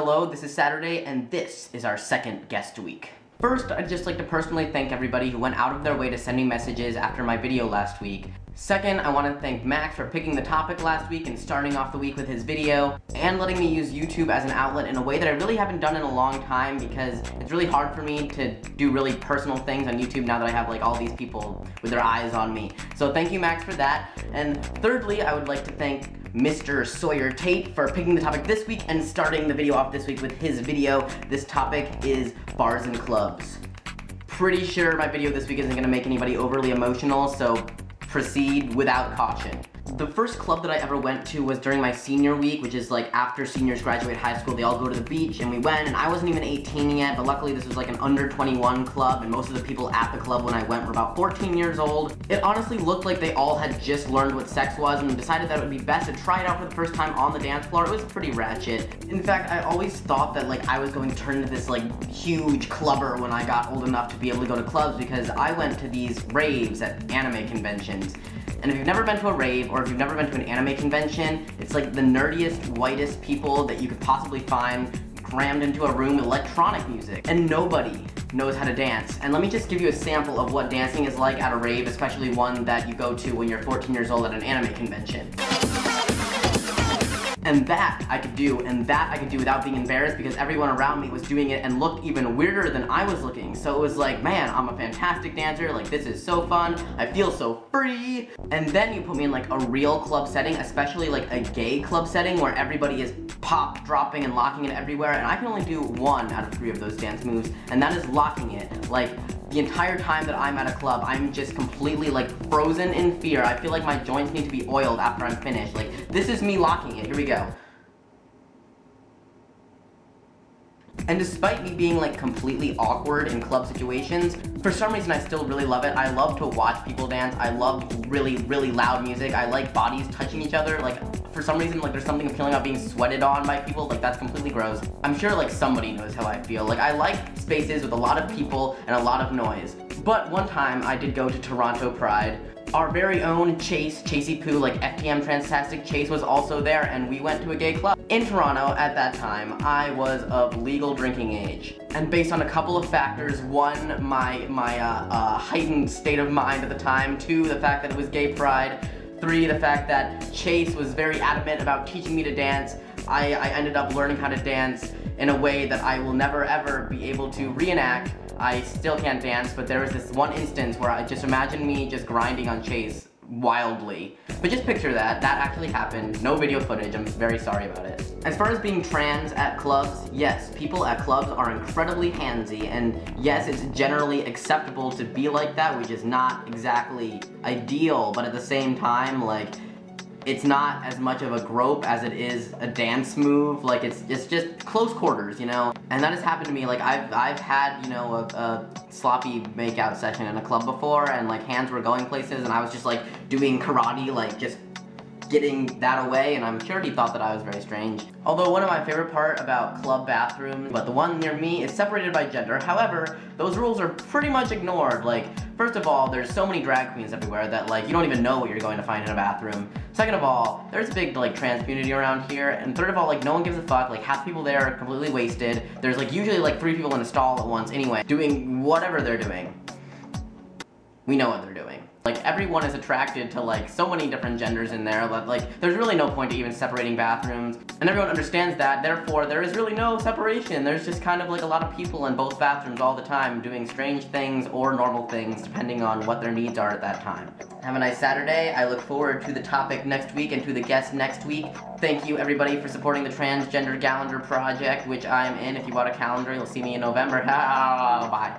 Hello, this is Saturday, and this is our second guest week. First, I'd just like to personally thank everybody who went out of their way to send me messages after my video last week. Second, I want to thank Max for picking the topic last week and starting off the week with his video, and letting me use YouTube as an outlet in a way that I really haven't done in a long time because it's really hard for me to do really personal things on YouTube now that I have like all these people with their eyes on me. So thank you, Max, for that. And thirdly, I would like to thank Mr. Sawyer Tate for picking the topic this week and starting the video off this week with his video. This topic is bars and clubs. Pretty sure my video this week isn't gonna make anybody overly emotional, so proceed without caution. The first club that I ever went to was during my senior week, which is like after seniors graduate high school, they all go to the beach, and we went, and I wasn't even 18 yet, but luckily this was like an under 21 club, and most of the people at the club when I went were about 14 years old. It honestly looked like they all had just learned what sex was and decided that it would be best to try it out for the first time on the dance floor. It was pretty ratchet. In fact, I always thought that like I was going to turn into this like huge clubber when I got old enough to be able to go to clubs, because I went to these raves at anime conventions. And if you've never been to a rave, or if you've never been to an anime convention, it's like the nerdiest, whitest people that you could possibly find crammed into a room with electronic music. And nobody knows how to dance. And let me just give you a sample of what dancing is like at a rave, especially one that you go to when you're 14 years old at an anime convention. And that I could do, and that I could do without being embarrassed, because everyone around me was doing it and looked even weirder than I was looking. So it was like, man, I'm a fantastic dancer, like this is so fun, I feel so free. And then you put me in like a real club setting, especially like a gay club setting where everybody is pop, dropping, and locking it everywhere, and I can only do 1 out of 3 of those dance moves, and that is locking it. Like, the entire time that I'm at a club, I'm just completely like frozen in fear. I feel like my joints need to be oiled after I'm finished. Like, this is me locking it. Here we go. And despite me being like completely awkward in club situations, for some reason I still really love it. I love to watch people dance. I love really, really loud music. I like bodies touching each other. Like, for some reason, like there's something appealing about being sweated on by people. Like, that's completely gross. I'm sure like somebody knows how I feel. Like, I like spaces with a lot of people and a lot of noise. But one time I did go to Toronto Pride. Our very own Chasey Poo, like FTM Transtastic Chase was also there, and we went to a gay club. In Toronto, at that time, I was of legal drinking age. And based on a couple of factors, 1, my heightened state of mind at the time, 2, the fact that it was gay pride, 3, the fact that Chase was very adamant about teaching me to dance, I ended up learning how to dance in a way that I will never ever be able to reenact. I still can't dance, but there was this one instance where I just imagine me just grinding on Chase wildly. But just picture that. That actually happened. No video footage. I'm very sorry about it. As far as being trans at clubs, yes, people at clubs are incredibly handsy, and yes, it's generally acceptable to be like that, which is not exactly ideal, but at the same time, like, it's not as much of a grope as it is a dance move. Like, it's just close quarters, you know? And that has happened to me. Like, I've had, you know, a sloppy makeout session in a club before, and like hands were going places, and I was just like doing karate, like just getting that away, and I'm sure he thought that I was very strange. Although one of my favorite part about club bathrooms, but the one near me, is separated by gender. However, those rules are pretty much ignored. Like, first of all, there's so many drag queens everywhere that like you don't even know what you're going to find in a bathroom. Second of all, there's a big like trans community around here, and third of all, like no one gives a fuck. Like, half the people there are completely wasted. There's like usually like 3 people in a stall at once anyway, doing whatever they're doing. We know what they're doing. Like, everyone is attracted to like so many different genders in there that like there's really no point to even separating bathrooms, and everyone understands that. Therefore, there is really no separation. There's just kind of like a lot of people in both bathrooms all the time doing strange things or normal things depending on what their needs are at that time. Have a nice Saturday. I look forward to the topic next week and to the guest next week. Thank you everybody for supporting the Transgender Calendar Project, which I'm in. If you bought a calendar, you'll see me in November. Bye.